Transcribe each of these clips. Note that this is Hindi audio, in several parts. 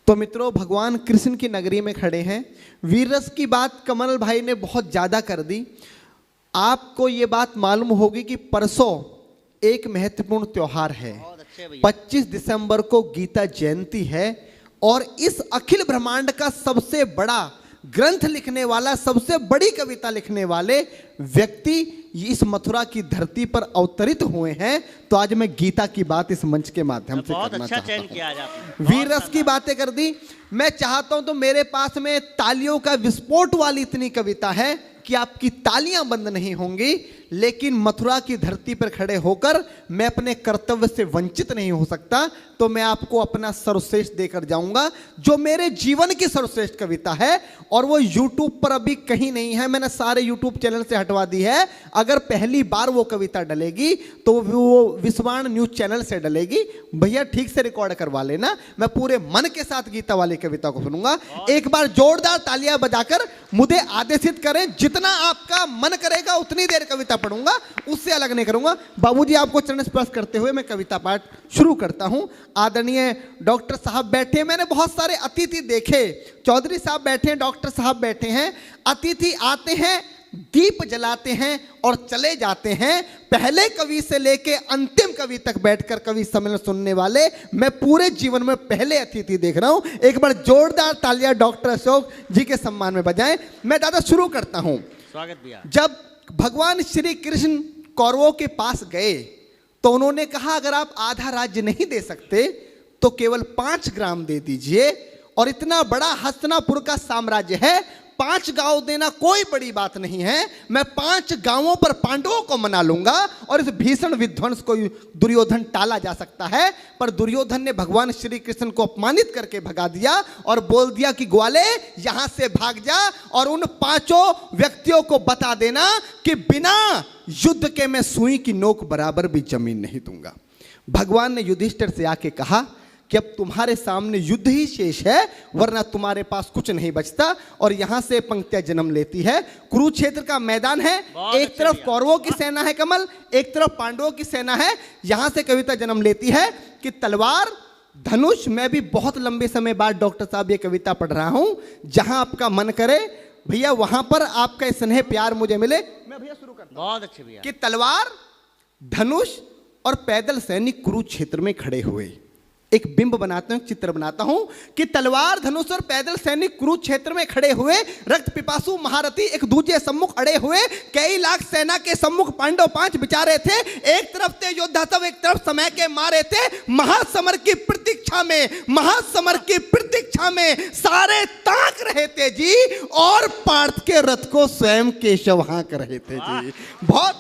तो मित्रों, भगवान कृष्ण की नगरी में खड़े हैं। वीर रस की बात कमल भाई ने बहुत ज़्यादा कर दी। आपको ये बात मालूम होगी कि परसों एक महत्वपूर्ण त्योहार है। 25 दिसंबर को गीता जयंती है और इस अखिल ब्रह्मांड का सबसे बड़ा ग्रंथ लिखने वाला, सबसे बड़ी कविता लिखने वाले व्यक्ति इस मथुरा की धरती पर अवतरित हुए हैं। तो आज मैं गीता की बात इस मंच के माध्यम से करना चाहता हूं। वीर रस की बातें कर दी। मैं चाहता हूं तो मेरे पास में तालियों का विस्फोट वाली इतनी कविता है कि आपकी तालियां बंद नहीं होंगी, लेकिन मथुरा की धरती पर खड़े होकर मैं अपने कर्तव्य से वंचित नहीं हो सकता। तो मैं आपको अपना सर्वश्रेष्ठ देकर जाऊंगा, जो मेरे जीवन की सर्वश्रेष्ठ कविता है। और वो YouTube पर अभी कहीं नहीं है, मैंने सारे YouTube चैनल से हटवा दी है। अगर पहली बार वो कविता डलेगी तो वो विश्वान न्यूज चैनल से डलेगी। भैया ठीक से रिकॉर्ड करवा लेना, मैं पूरे मन के साथ गीता वाली कविता को सुनूंगा। एक बार जोरदार तालियां बजाकर मुझे आदेशित करें, जितना आपका मन करेगा उतनी देर कविता पढ़ूंगा, उससे अलग नहीं करूंगा। बाबूजी आपको चरण स्पर्श करते हुए मैं कविता पाठ शुरू करता हूं। आदरणीय डॉक्टर साहब बैठे, मैंने बहुत सारे अतिथि देखे। चौधरी साहब बैठे हैं, डॉक्टर साहब बैठे हैं। अतिथि आते हैं, दीप जलाते हैं और चले जाते हैं। पहले कवि से लेके अंतिम कवि तक बैठकर कवि सम्मेलन सुनने वाले मैं पूरे जीवन में पहले अतिथि देख रहा हूं। एक बार जोरदार तालियां डॉक्टर अशोक जी के सम्मान में बजाएं। मैं दादा शुरू करता हूं। स्वागत भैया। जब भगवान श्री कृष्ण कौरवों के पास गए तो उन्होंने कहा, अगर आप आधा राज्य नहीं दे सकते तो केवल 5 ग्राम दे दीजिए। और इतना बड़ा हस्तिनापुर का साम्राज्य है, 5 गांव देना कोई बड़ी बात नहीं है। मैं 5 गांवों पर पांडवों को मना लूंगा और इस भीषण विध्वंस को दुर्योधन टाला जा सकता है। पर दुर्योधन ने भगवान श्री कृष्ण को अपमानित करके भगा दिया और बोल दिया कि ग्वाले यहां से भाग जा और उन 5 व्यक्तियों को बता देना कि बिना युद्ध के मैं सुई की नोक बराबर भी जमीन नहीं दूंगा। भगवान ने युधिष्ठिर से आके कहा कि अब तुम्हारे सामने युद्ध ही शेष है, वरना तुम्हारे पास कुछ नहीं बचता। और यहां से पंक्तियां जन्म लेती है। कुरुक्षेत्र का मैदान है, एक तरफ कौरवों की सेना है कमल, एक तरफ पांडवों की सेना है। यहां से कविता जन्म लेती है कि तलवार धनुष। मैं भी बहुत लंबे समय बाद डॉक्टर साहब ये कविता पढ़ रहा हूं। जहां आपका मन करे भैया वहां पर आपका स्नेह प्यार मुझे मिले। मैं भैया शुरू करता हूं। बहुत अच्छे भैया। कि तलवार धनुष और पैदल सैनिक कुरुक्षेत्र में खड़े हुए। एक बिंब बनाता हूं, चित्र बनाता हूं कि तलवार धनुष और पैदल सैनिक कुरुक्षेत्र में खड़े हुए। रक्त पिपासु महारथी एक दूसरे सम्मुख अड़े हुए। कई लाख सेना के सम्मुख पांडव 5 बिचारे थे। एक तरफ थे योद्धा सब, एक तरफ समय के मारे थे। महासमर की प्रतीक्षा में, महासमर की प्रतीक्षा में सारे ताक रहे थे जी। और पार्थ के रथ को स्वयं केशव हाँक रहे थे जी। बहुत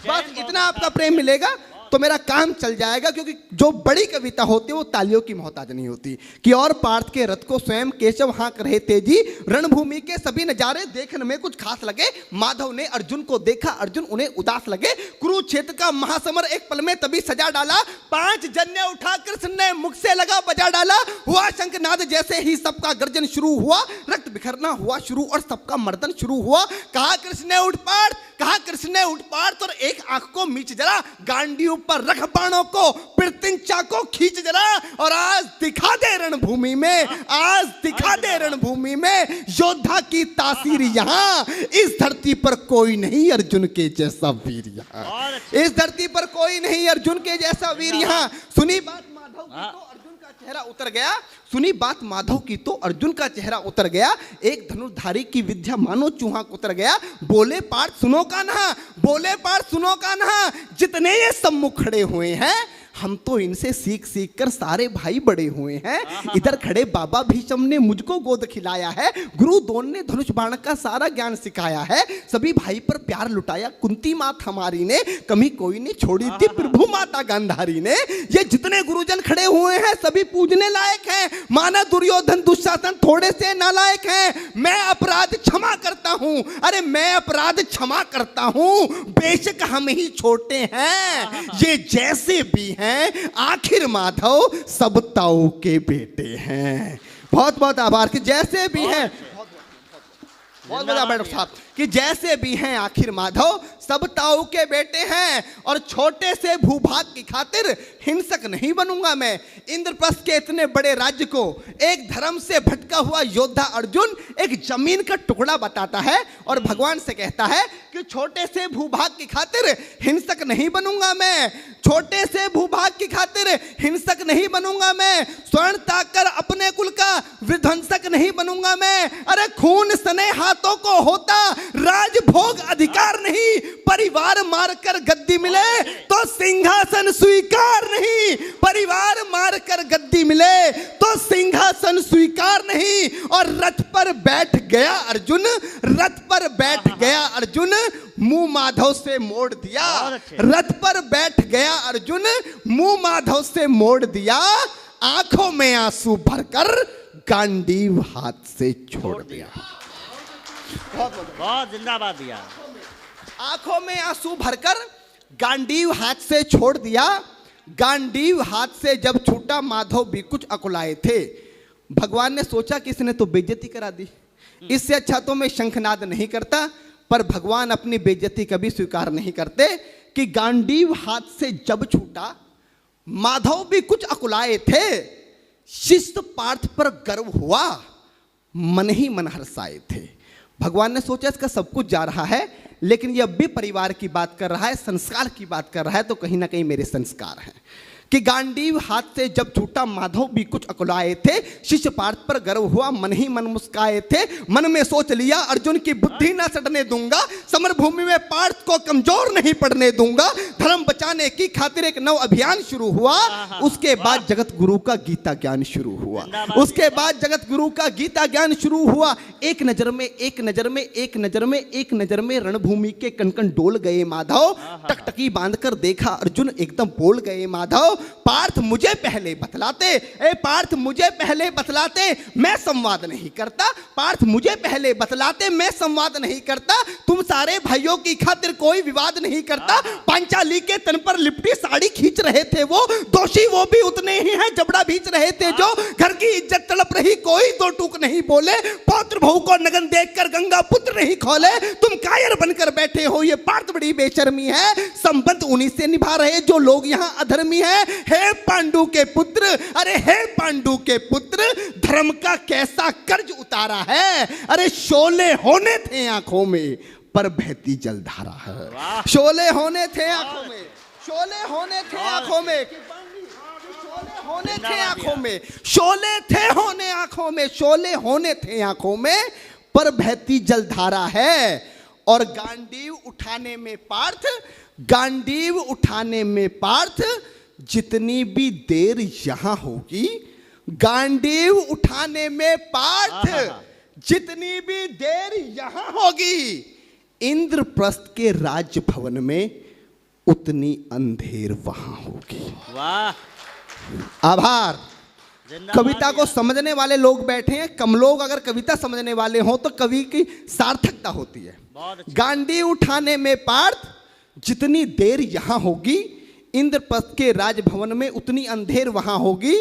बस इतना आपका प्रेम मिलेगा तो मेरा काम चल जाएगा, क्योंकि जो बड़ी कविता होती है वो तालियों की मोहताज नहीं होती। कि और पार्थ के रथ को स्वयं केशव हाँक रहे थे जी। रणभूमि के सभी नजारे देखने में कुछ खास लगे। माधव ने अर्जुन को देखा, अर्जुन उन्हें उदास लगे। कुरुक्षेत्र का महासमर एक पल में तभी सजा डाला। 5 जन्य उठा कृष्ण ने मुख से लगा बजा डाला। हुआ शंखनाद जैसे ही सबका गर्जन शुरू हुआ। रक्त बिखरना हुआ शुरू और सबका मर्दन शुरू हुआ। कहा कृष्ण ने उठ पार्थ, कहा कृष्ण ने उठ पार्थ और एक आंख को मीच जरा। गांडी पर रख बाणों को, प्रत्यंचा को खींच जरा। और आज दिखा दे रणभूमि में, आज दिखा दे रणभूमि में योद्धा की तासीर। यहाँ इस धरती पर कोई नहीं अर्जुन के जैसा वीर। यहाँ इस धरती पर कोई नहीं अर्जुन के जैसा वीर। यहाँ सुनी बात माधव की तो अर्जुन का चेहरा उतर गया। सुनी बात माधव की तो अर्जुन का चेहरा उतर गया। एक धनुर्धारी की विद्या मानो चूहा उतर गया। बोले पार्थ सुनो कान्हा, बोले पार्थ सुनो कान्हा, जितने ये सम्मुख खड़े हुए हैं हम तो इनसे सीख सीख कर सारे भाई बड़े हुए हैं। इधर खड़े बाबा भीष्म ने मुझको गोद खिलाया है। गुरु द्रोण ने धनुष बाण का सारा ज्ञान सिखाया है। सभी भाई पर प्यार लुटाया कुंती मात हमारी ने, कमी कोई नहीं छोड़ी थी प्रभु माता गांधारी ने। ये जितने गुरुजन खड़े हुए हैं सभी पूजने लायक हैं। माना दुर्योधन दुशासन थोड़े से नालायक हैं। मैं अपराध क्षमा करता हूं, अरे मैं अपराध क्षमा करता हूं। बेशक हम ही छोटे हैं, ये जैसे भी हैं, आखिर माधव सब ताऊ के बेटे हैं। बहुत बहुत आभार कि जैसे भी हैं। बहुत बढ़िया डॉक्टर साहब कि जैसे भी हैं आखिर माधव सब ताऊ के बेटे हैं और छोटे से भूभाग की खातिर हिंसक नहीं बनूंगा मैं। इंद्रप्रस्थ के इतने बड़े राज्य को एक धर्म से भटका हुआ योद्धा अर्जुन एक जमीन का टुकड़ा बताता है और भगवान से कहता है कि छोटे से भूभाग की खातिर हिंसक नहीं बनूंगा मैं, छोटे से भूभाग की खातिर हिंसक नहीं बनूंगा मैं, स्वर्ण ताकर अपने कुल का विध्वंसक नहीं बनूंगा मैं। अरे खून सने हाथों को होता राजभोग अधिकार नहीं, परिवार मारकर गद्दी मिले तो सिंहासन स्वीकार नहीं, परिवार मारकर गद्दी मिले तो सिंहासन स्वीकार नहीं। और रथ पर बैठ गया अर्जुन, रथ पर बैठ गया अर्जुन, मुंह माधव से मोड़ दिया, रथ पर बैठ गया अर्जुन, मुंह माधव से मोड़ दिया, आंखों में आंसू भरकर गांडीव हाथ से छोड़ दिया। बहुत जिंदाबाद दिया। आंखों में आंसू भरकर गांडीव हाथ से छोड़ दिया। गांडीव हाथ से जब छूटा माधव भी कुछ अकुलाए थे। भगवान ने सोचा कि इसने तो बेइज्जती करा दी, इससे अच्छा तो मैं शंखनाद नहीं करता, पर भगवान अपनी बेइज्जती कभी स्वीकार नहीं करते कि गांडीव हाथ से जब छूटा माधव भी कुछ अकुलाए थे। शिष्ट पार्थ पर गर्व हुआ, मन ही मन हर्षाए थे। भगवान ने सोचा इसका सब कुछ जा रहा है, लेकिन ये अब भी परिवार की बात कर रहा है, संस्कार की बात कर रहा है, तो कहीं ना कहीं मेरे संस्कार हैं कि गांडीव हाथ से जब छूटा माधव भी कुछ अकुलाए थे। शिष्य पार्थ पर गर्व हुआ, मन ही मन मुस्काए थे। मन में सोच लिया अर्जुन की बुद्धि ना सड़ने दूंगा, समर भूमि में पार्थ को कमजोर नहीं पड़ने दूंगा। धर्म बचाने की खातिर एक नव अभियान शुरू हुआ। उसके बाद जगत गुरु का गीता ज्ञान शुरू हुआ, उसके बाद जगत गुरु का गीता ज्ञान शुरू हुआ। एक नजर में एक नजर में एक नजर में एक नजर में रणभूमि के कण-कण डोल गए माधव। टकटकी बांधकर देखा अर्जुन, एकदम बोल गए माधव, पार्थ मुझे पहले बतलाते, ए पार्थ मुझे पहले बतलाते, मैं संवाद नहीं करता, पार्थ मुझे पहले बतलाते, मैं संवाद नहीं करता। तुम सारे भाइयों की खातिर कोई विवाद नहीं करता। पांचाली के तन पर लिपटी साड़ी खींच रहे थे वो, दोषी वो भी उतने ही हैं, जबड़ा भींच रहे थे जो। घर की इज्जत तड़प रही, कोई दो टूक नहीं बोले। पौत्र बहू को नगन देखकर गंगा पुत्र नहीं खोले। तुम कायर बनकर बैठे हो, ये पार्थ बड़ी बेशर्मी है। संबंध उन्हीं से निभा रहे जो लोग यहाँ अधर्मी है। हे पांडु के पुत्र, अरे हे पांडु के पुत्र, धर्म का कैसा कर्ज उतारा है। अरे शोले होने थे आंखों में पर बहती जलधारा है। शोले होने थे आंखों में, शोले होने थे आंखों में, शोले होने थे आंखों में, शोले थे होने आंखों में, शोले होने थे आंखों में पर बहती जलधारा है। और गांडीव उठाने में पार्थ, गांडीव उठाने में पार्थ जितनी भी देर यहां होगी, गांडीव उठाने में पार्थ जितनी भी देर यहां होगी, इंद्रप्रस्थ के राजभवन में उतनी अंधेर वहां होगी। वाह, आभार। कविता को समझने वाले लोग बैठे हैं, कम लोग अगर कविता समझने वाले हों तो कवि की सार्थकता होती है। गांडीव उठाने में पार्थ जितनी देर यहां होगी, इंद्रप्रस्थ के राजभवन में उतनी अंधेर वहां होगी।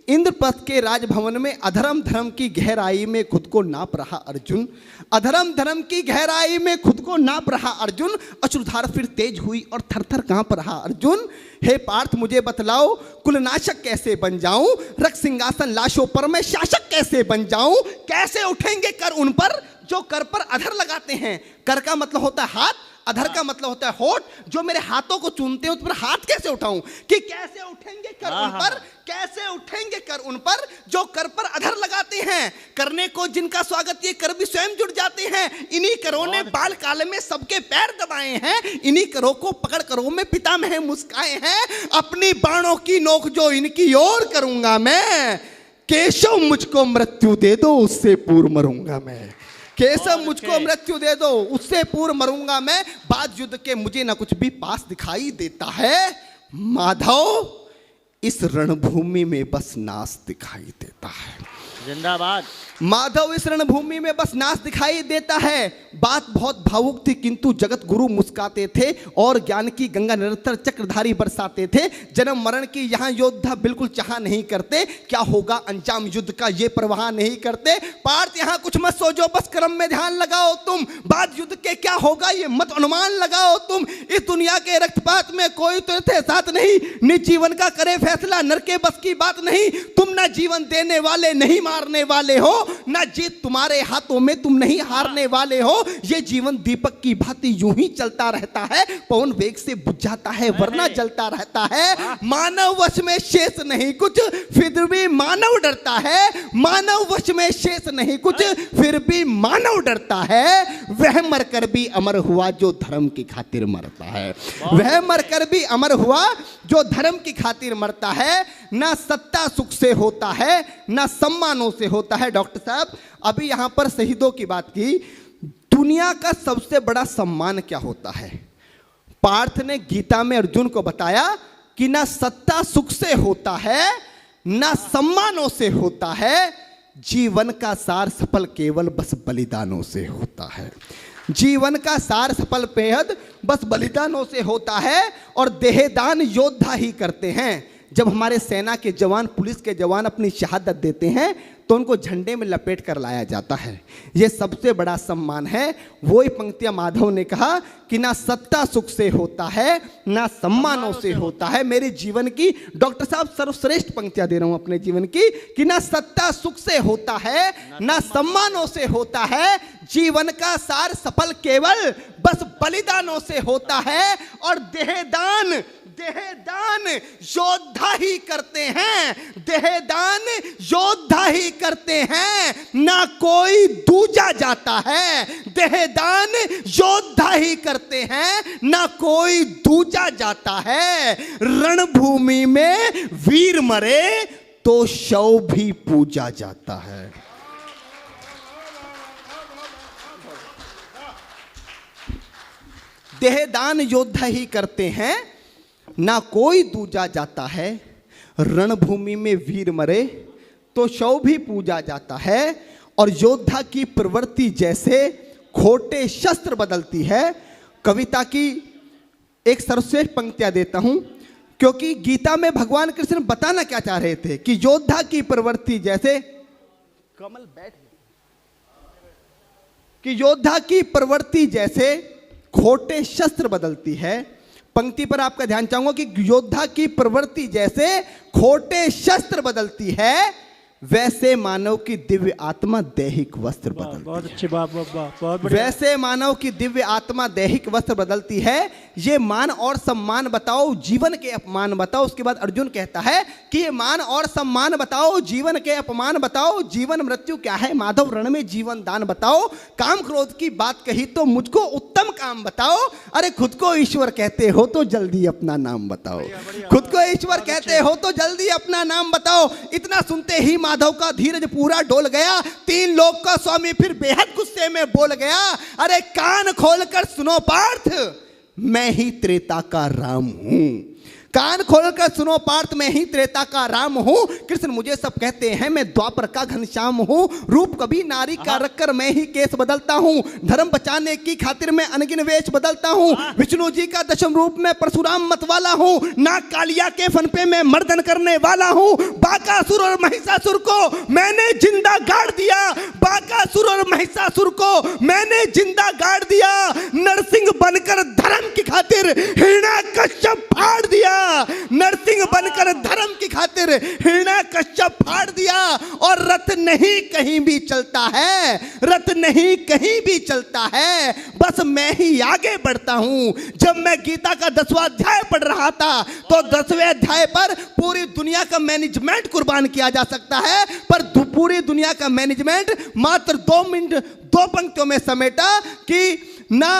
इंद्रप्रस्थ के राजभवन में अधर्म धर्म की गहराई में खुद को नाप रहा अर्जुन, अधर्म धर्म की गहराई में खुद को नाप रहा अर्जुन। अश्रुधार फिर तेज हुई और थर थर कांप रहा अर्जुन। हे पार्थ मुझे बतलाओ, कुलनाशक कैसे बन जाऊं, रक्त सिंहासन लाशों पर मैं शासक कैसे बन जाऊं। कैसे उठेंगे कर उन पर जो कर पर अधर लगाते हैं। कर का मतलब होता है हाथ, अधर का मतलब होता है होठ। जो मेरे हाथों को चूमते हैं उस पर हाथ कैसे उठाऊं, कि कैसे उठेंगे कर उन पर, कैसे उठेंगे कर उन पर जो कर पर अधर लगाते हैं। करने को जिनका स्वागत ये कर भी स्वयं जुड़ जाते हैं। इन्हीं करों ने बाल काल में सबके पैर दबाए हैं, इन्हीं करों को पकड़ करों में पितामह मुस्काए हैं। अपनी बाणों की नोक जो इनकी ओर करूंगा मैं, केशव मुझको मृत्यु दे दो उससे पूर्व मरूंगा मैं। केशव मुझको मृत्यु दे दो उससे पूर्व मरूंगा मैं। बाद युद्ध के मुझे ना कुछ भी पास दिखाई देता है माधव, इस रणभूमि में बस नाश दिखाई देता है। जिंदाबाद। माधव इस रणभूमि में बस नाच दिखाई देता है। बात बहुत भावुक थी किंतु जगत गुरु मुस्काते थे और ज्ञान की गंगा निरंतर चक्रधारी बरसाते थे। जन्म मरण की यहाँ योद्धा बिल्कुल चाह नहीं करते, क्या होगा अंजाम युद्ध का ये परवाह नहीं करते। पार्थ यहाँ कुछ मत सोचो, बस कर्म में ध्यान लगाओ तुम, बाद युद्ध के क्या होगा ये मत अनुमान लगाओ तुम। इस दुनिया के रक्तपात में कोई तो थे साथ नहीं, निज जीवन का करे फैसला नर के बस की बात नहीं। तुम ना जीवन देने वाले नहीं मारने वाले हो, ना जीत तुम्हारे हाथों में तुम नहीं हारने वाले हो। ये जीवन दीपक की भांति यूं ही चलता रहता है, पवन वेग से बुझ जाता है वरना जलता रहता है। मानव वश में शेष नहीं कुछ फिर भी मानव डरता है, मानव वश में शेष नहीं कुछ फिर भी मानव डरता है। वह मरकर भी अमर हुआ जो धर्म की खातिर मरता है, वह मरकर भी अमर हुआ जो धर्म की खातिर मरता है। ना सत्ता सुख से होता है ना सम्मानों से होता है। डॉक्टर साहब अभी यहां पर शहीदों की बात की, दुनिया का सबसे बड़ा सम्मान क्या होता है? पार्थ ने गीता में अर्जुन को बताया कि ना सत्ता सुख से होता है ना सम्मानों से होता है, जीवन का सार सफल केवल बस बलिदानों से होता है। जीवन का सार सफल बेहद बस बलिदानों से होता है और देहदान योद्धा ही करते हैं। जब हमारे सेना के जवान पुलिस के जवान अपनी शहादत देते हैं तो उनको झंडे में लपेट कर लाया जाता है, ये सबसे बड़ा सम्मान है। वही पंक्तियां माधव ने कहा कि ना सत्ता सुख से होता है ना सम्मानों से होता है। मेरे जीवन की डॉक्टर साहब सर्वश्रेष्ठ पंक्तियां दे रहा हूं अपने जीवन की कि ना सत्ता सुख से होता है ना सम्मानों से होता है, जीवन का सार सफल केवल बस बलिदानों से होता है। और देहदान देहदान योद्धा ही करते हैं, देहदान योद्धा ही करते हैं, ना कोई दूजा जाता है। देहदान योद्धा ही करते हैं ना कोई दूजा जाता है। रणभूमि में वीर मरे तो शव भी पूजा जाता है। देहदान योद्धा ही करते हैं ना कोई दूजा जाता है। रणभूमि में वीर मरे तो शव भी पूजा जाता है। और योद्धा की प्रवृत्ति जैसे खोटे शस्त्र बदलती है। कविता की एक सर्वश्रेष्ठ पंक्तियां देता हूं क्योंकि गीता में भगवान कृष्ण बताना क्या चाह रहे थे कि योद्धा की प्रवृत्ति जैसे कमल बैठ कि योद्धा की प्रवृत्ति जैसे खोटे शस्त्र बदलती है। पंक्ति पर आपका ध्यान चाहूंगा कि योद्धा की प्रवृत्ति जैसे खोटे शस्त्र बदलती है, वैसे मानव की दिव्य आत्मा दैहिक वस्त्र बदलती है। बहुत अच्छी बात, बहुत बढ़िया। वैसे मानव की दिव्य आत्मा दैहिक वस्त्र बदलती है। ये मान और सम्मान बताओ, जीवन के अपमान बताओ। उसके बाद अर्जुन कहता है कि ये मान और सम्मान बताओ, जीवन के अपमान बताओ। जीवन मृत्यु क्या है माधव, रण में जीवन दान बताओ। काम क्रोध की बात कही तो मुझको उत्तम काम बताओ। अरे खुद को ईश्वर कहते हो तो जल्दी अपना नाम बताओ, खुद को ईश्वर कहते हो तो जल्दी अपना नाम बताओ। इतना सुनते ही माधव का धीरज पूरा डोल गया। तीन लोग का स्वामी फिर बेहद गुस्से में बोल गया, अरे कान खोलकर सुनो पार्थ, मैं ही त्रेता का राम हूं। कान खोलकर सुनो पार्थ, मैं ही त्रेता का राम हूं। कृष्ण मुझे सब कहते हैं, मैं द्वापर का घनश्याम हूं। रूप कभी नारी का रखकर मैं ही केस बदलता हूं। धर्म बचाने की खातिर मैं अनगिन वेश बदलता हूं। विष्णु जी का दशम रूप में परशुराम मतवाला हूं। नाग कालिया के फन पे मैं मर्दन करने वाला हूं। बाकासुर और महिषासुर को मैंने जिंदा गाड़ दिया। बाकासुर और महिषासुर को मैंने जिंदा गाड़ दिया। नरसिंह बनकर धर्म की खातिर हिरण्याकश्यप फाड़ दिया। नरसिंह बनकर धर्म की खातिर हिरण्याकश्यप फाड़ दिया। और रथ नहीं कहीं भी चलता है, रथ नहीं कहीं भी चलता है, बस मैं ही आगे बढ़ता हूं। जब मैं गीता का 10वां अध्याय पढ़ रहा था तो 10वें अध्याय पर पूरी दुनिया का मैनेजमेंट कुर्बान किया जा सकता है, पर पूरी दुनिया का मैनेजमेंट मात्र 2 मिनट 2 पंक्तियों में समेटा कि ना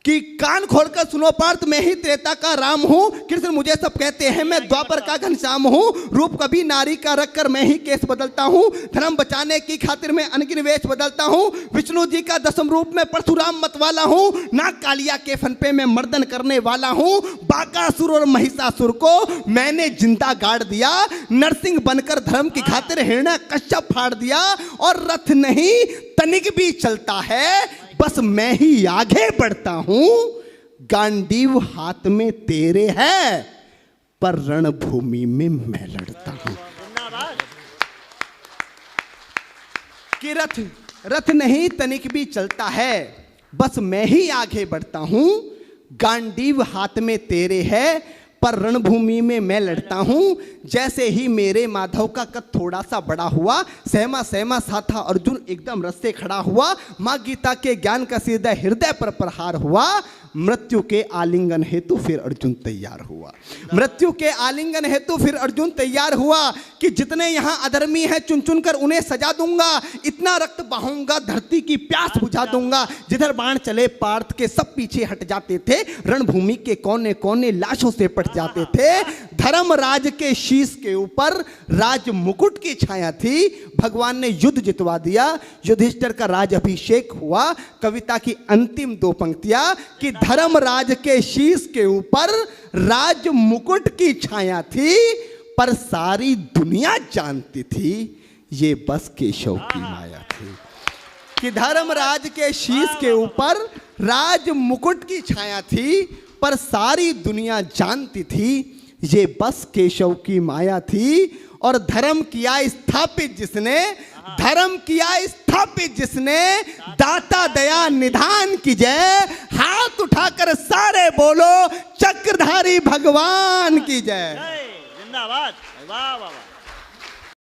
कि कान खोलकर सुनो पार्थ, मैं ही त्रेता का राम हूं। कृष्ण मुझे सब कहते हैं, मैं द्वापर का घनश्याम हूं। रूप कभी नारी का रख कर मैं ही केस बदलता हूं। धर्म बचाने की खातिर मैं अनगिन वेश बदलता हूं। विष्णु जी का 10वें रूप में परशुराम मतवाला हूं। नाग कालिया के फन पे मैं मर्दन करने वाला हूं। बाकासुर और महिषासुर को मैंने जिंदा गाड़ दिया। नरसिंह बनकर धर्म की खातिर हिरण्य कश्यप फाड़ दिया। और रथ नहीं तनिक भी चलता है, बस मैं ही आगे बढ़ता हूं। गांडीव हाथ में तेरे है, पर रणभूमि में मैं लड़ता हूं। कि रथ नहीं तनिक भी चलता है, बस मैं ही आगे बढ़ता हूं। गांडीव हाथ में तेरे है, पर रणभूमि में मैं लड़ता हूं। जैसे ही मेरे माधव का कद थोड़ा सा बड़ा हुआ, सहमा सहमा सा था अर्जुन एकदम रस से खड़ा हुआ। मां गीता के ज्ञान का सीधा हृदय पर प्रहार हुआ। मृत्यु के आलिंगन हेतु फिर अर्जुन तैयार हुआ। मृत्यु के आलिंगन हेतु फिर अर्जुन तैयार हुआ कि जितने यहां अधर्मी हैं चुन चुन कर उन्हें सजा दूंगा। इतना रक्त बहाऊंगा धरती की प्यास बुझा दूंगा। जिधर बाण चले पार्थ के सब पीछे हट जाते थे। रणभूमि के कोने कोने लाशों से पट जाते थे। धर्मराज के शीश के ऊपर राज मुकुट की छाया थी। भगवान ने युद्ध जितवा दिया। युधिष्ठिर का राज अभिषेक हुआ। कविता की अंतिम 2 पंक्तियां कि धर्मराज के शीश के ऊपर राज मुकुट की छाया थी, पर सारी दुनिया जानती थी ये बस केशव की माया थी। कि धर्मराज के शीश के ऊपर राज मुकुट की छाया थी, पर सारी दुनिया जानती थी ये बस केशव की माया थी। और धर्म किया स्थापित जिसने, धर्म किया स्थापित जिसने, दाता दया निधान की जय। हाथ उठाकर सारे बोलो चक्रधारी भगवान की जय। जिंदाबाद। वाह वाह वाह।